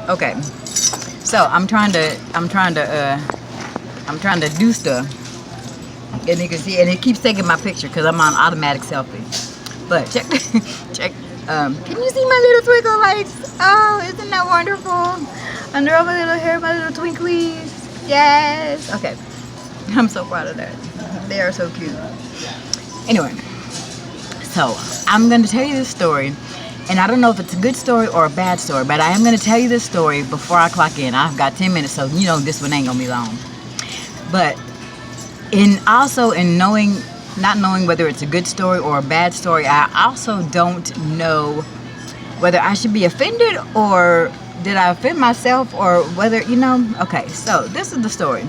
Okay, so I'm trying to do stuff, and you can see, and it keeps taking my picture because I'm on automatic selfie. But check, check. Can you see my little twinkle lights? Oh, isn't that wonderful? Under all my little hair, my little twinklies. Yes. Okay, I'm so proud of that. They are so cute. Anyway, so I'm gonna tell you this story. And I don't know if it's a good story or a bad story, but I am going to tell you this story before I clock in. I've got 10 minutes, so you know this one ain't going to be long. But in knowing, not knowing whether it's a good story or a bad story, I also don't know whether I should be offended or did I offend myself or whether, okay, so this is the story.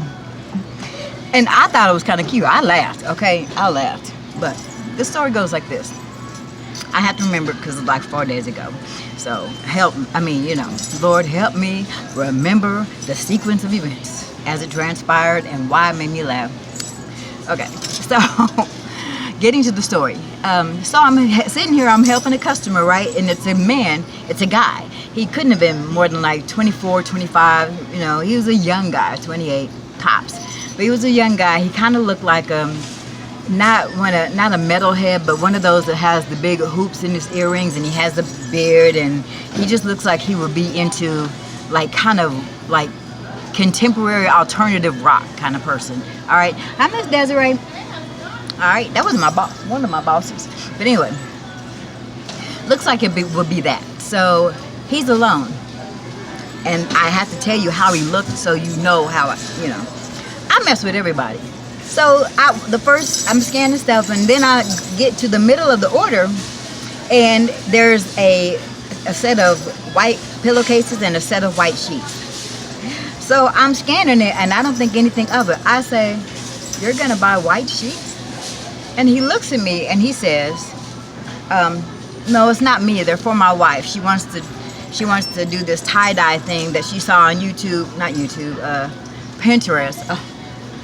And I thought it was kind of cute. I laughed, okay? I laughed. But the story goes like this. I have to remember because it's like 4 days ago. So Lord help me remember the sequence of events as it transpired and why it made me laugh. Okay, so getting to the story. So I'm sitting here, I'm helping a customer, right? And it's a man, it's a guy. He couldn't have been more than like 24, 25. He was a young guy, 28 tops. But he was a young guy. He kind of looked like not a metalhead, but one of those that has the big hoops in his earrings, and he has the beard, and he just looks like he would be into like kind of like contemporary alternative rock kind of person. All right, hi Miss Desiree. All right, that was my boss, one of my bosses. But anyway, looks like would be that. So he's alone, and I have to tell you how he looked so you know how I mess with everybody. So I'm scanning stuff, and then I get to the middle of the order, and there's a set of white pillowcases and a set of white sheets. So I'm scanning it, and I don't think anything of it. I say, "You're gonna buy white sheets?" And he looks at me and he says, "No, it's not me. They're for my wife. She wants to do this tie-dye thing that she saw on Pinterest."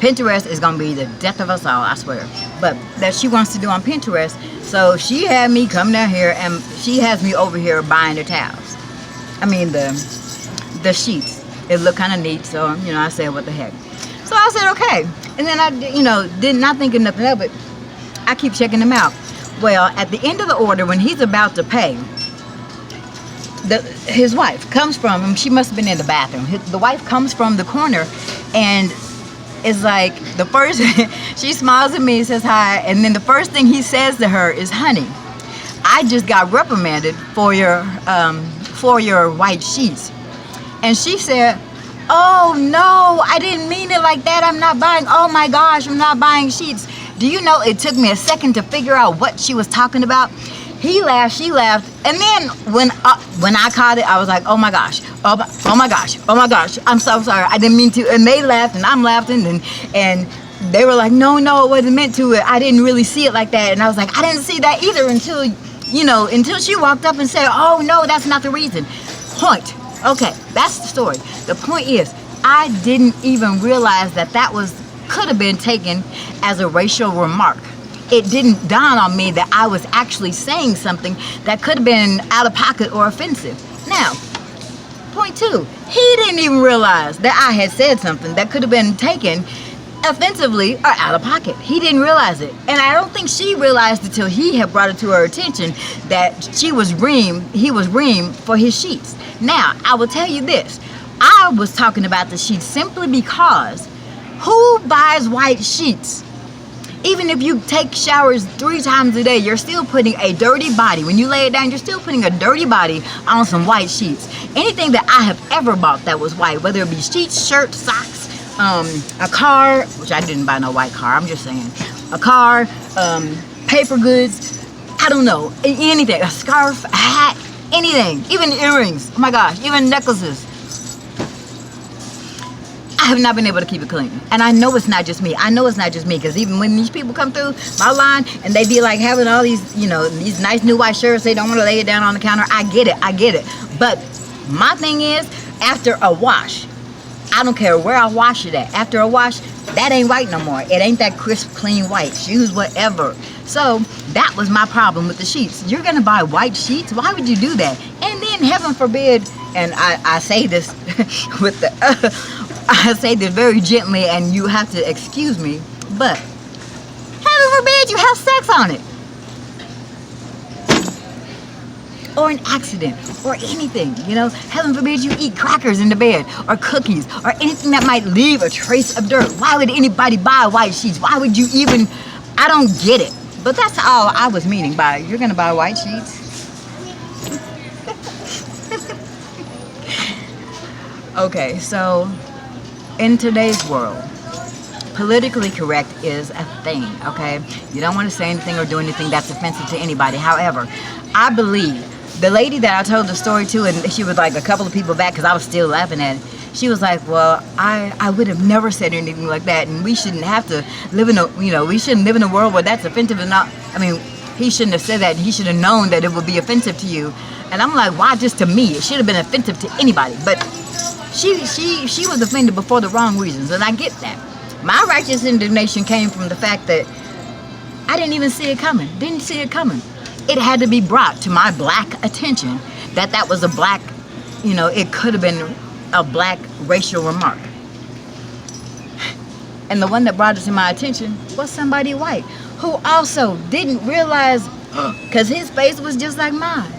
Pinterest is going to be the death of us all, I swear. But that she wants to do on Pinterest. So she had me come down here, and she has me over here buying the towels. I mean, the sheets. It looked kind of neat, so, I said, what the heck. So I said, okay. And then I, did not thinking nothing of it. I keep checking them out. Well, at the end of the order, when he's about to pay, his wife comes from him. She must have been in the bathroom. The wife comes from the corner, and it's like the first, she smiles at me and says hi, and then the first thing he says to her is, "Honey, I just got reprimanded for your white sheets." And she said, "Oh no, I didn't mean it like that. I'm not buying, oh my gosh, I'm not buying sheets." Do you know it took me a second to figure out what she was talking about? He laughed, she laughed, and then when I caught it, I was like, "Oh my gosh, oh my gosh, oh my gosh, I'm so sorry, I didn't mean to." And they laughed, and I'm laughing, and they were like, "No, it wasn't meant to. I didn't really see it like that." And I was like, "I didn't see that either until she walked up and said, 'Oh no, that's not the reason.'" Point. Okay, that's the story. The point is, I didn't even realize that could have been taken as a racial remark. It didn't dawn on me that I was actually saying something that could have been out of pocket or offensive. Now, point two, he didn't even realize that I had said something that could have been taken offensively or out of pocket. He didn't realize it. And I don't think she realized until he had brought it to her attention that he was reamed for his sheets. Now, I will tell you this. I was talking about the sheets simply because who buys white sheets? Even if you take showers 3 times a day, you're still putting a dirty body. When you lay it down, you're still putting a dirty body on some white sheets. Anything that I have ever bought that was white, whether it be sheets, shirts, socks, a car, which I didn't buy no white car, I'm just saying, a car, paper goods, I don't know, anything, a scarf, a hat, anything, even earrings, oh my gosh, even necklaces. I have not been able to keep it clean. And I know it's not just me. Because even when these people come through my line and they be like having all these, these nice new white shirts, they don't want to lay it down on the counter. I get it. But my thing is, after a wash, I don't care where I wash it at. After a wash, that ain't white no more. It ain't that crisp, clean white. Shoes, whatever. So that was my problem with the sheets. You're going to buy white sheets? Why would you do that? And then, heaven forbid, and I say this with the, I say this very gently, and you have to excuse me, but heaven forbid you have sex on it. Or an accident, or anything, you know. Heaven forbid you eat crackers in the bed, or cookies, or anything that might leave a trace of dirt. Why would anybody buy white sheets? Why would you even, I don't get it. But that's all I was meaning by, you're gonna buy white sheets? Okay, so in today's world, politically correct is a thing, okay? You don't want to say anything or do anything that's offensive to anybody. However, I believe the lady that I told the story to, and she was like a couple of people back because I was still laughing at it. She was like, well, I would have never said anything like that, and we shouldn't have to live in a, you know, we shouldn't live in a world where that's offensive and not, I mean, he shouldn't have said that. He should have known that it would be offensive to you. And I'm like, why just to me? It should have been offensive to anybody. But she was offended before the wrong reasons, and I get that. My righteous indignation came from the fact that I didn't even see it coming. Didn't see it coming. It had to be brought to my black attention that that was a black, you know, it could have been a black racial remark. And the one that brought it to my attention was somebody white who also didn't realize, because his face was just like mine.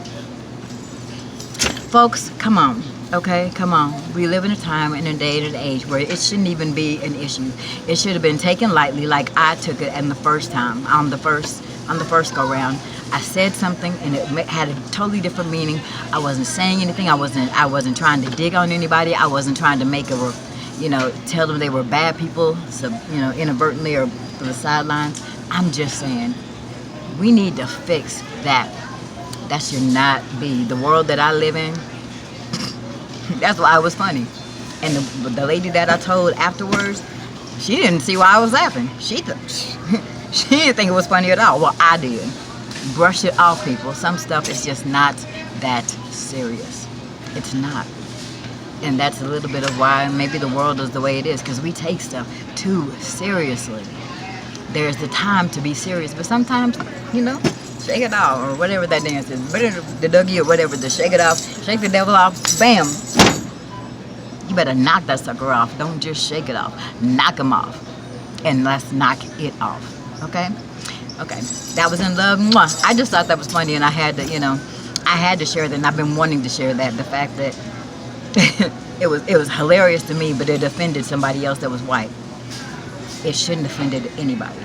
Folks, come on. Okay, come on. We live in a time and a day and an age where it shouldn't even be an issue. It should have been taken lightly, like I took it in the first time, on the first go round. I said something and it had a totally different meaning. I wasn't saying anything. I wasn't trying to dig on anybody. I wasn't trying to make a, you know, tell them they were bad people, so, you know, inadvertently or through the sidelines. I'm just saying, we need to fix that. That should not be the world that I live in. That's why it was funny. And the lady that I told afterwards, she didn't see why I was laughing. She didn't think it was funny at all. Well, I did. Brush it off, people. Some stuff is just not that serious. It's not. And that's a little bit of why maybe the world is the way it is, because we take stuff too seriously. There's the time to be serious, but sometimes, you know, shake it off, or whatever that dance is. The Dougie or whatever, the shake it off, shake the devil off, bam. You better knock that sucker off. Don't just shake it off. Knock him off. And let's knock it off. Okay? Okay. That was in love. Mwah. I just thought that was funny, and I had to, you know, I had to share that, and I've been wanting to share that. The fact that it was hilarious to me, but it offended somebody else that was white. It shouldn't have offended anybody,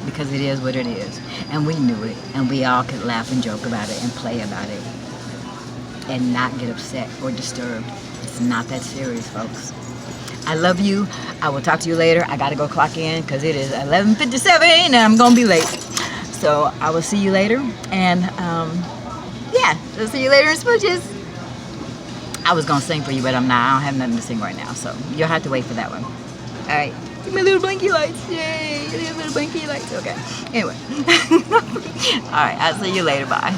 because it is what it is. And we knew it, and we all could laugh and joke about it and play about it and not get upset or disturbed. It's not that serious, folks. I love you. I will talk to you later. I gotta go clock in because it is 11:57 and I'm gonna be late. So I will see you later. And yeah, I'll see you later in smooches. I was gonna sing for you, but I'm not. I don't have nothing to sing right now, so you'll have to wait for that one. All right. Give me little blinky lights. Yay. Little blinky lights. Okay. Anyway. All right. I'll see you later. Bye.